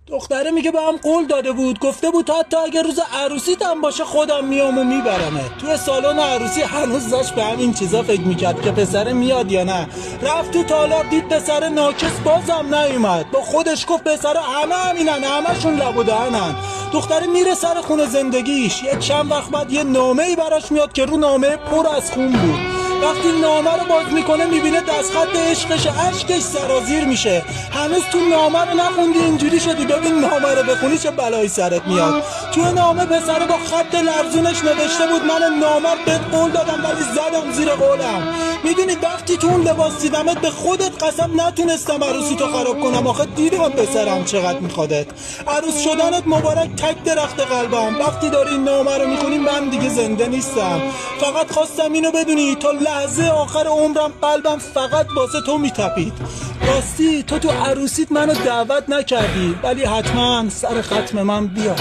دختره میگه به هم قول داده بود، گفته بود حتی اگه روز عروسیت هم باشه خودم میام و میبرمه. توی سالن عروسی هنوز داشت به همین چیزا فکر میکرد که پسر میاد یا نه. رفت تو تالار دید پسر ناکس بازم نیومد. با خودش گفت پسر همه همینن، همشون لب و دهنن. دختره میره سر خونه زندگیش. یه چند وقت بعد یه نامه‌ای براش میاد که رو نامه پر از خون بود. وقتی نامه رو باز میکنه میبینه دستخط عشقش، اشکش سرازیر میشه. هنوز تو نامه رو نخوندی اینجوری شدی، ببین نامه رو بخونی چه بلایی سرت میاد. تو نامه پسره با خط لرزونش نوشته بود من نامه رو بهت قول دادم ولی زدم زیر قولم. میدونی وقتی تو اون لباس دیدمت به خودت قسم نتونستم عروسی تو خراب کنم. آخه دیدم پسرم چقدر میخوادت. عروس شدنت مبارک تک درخت قلبم. وقتی داری این نامه رو میخونی من دیگه زنده نیستم. فقط خواستم اینو بدونی تا لحظه آخر عمرم قلبم فقط واسه تو میتپید. راستی تو عروسیت منو دعوت نکردی ولی حتما سر ختم من بیا.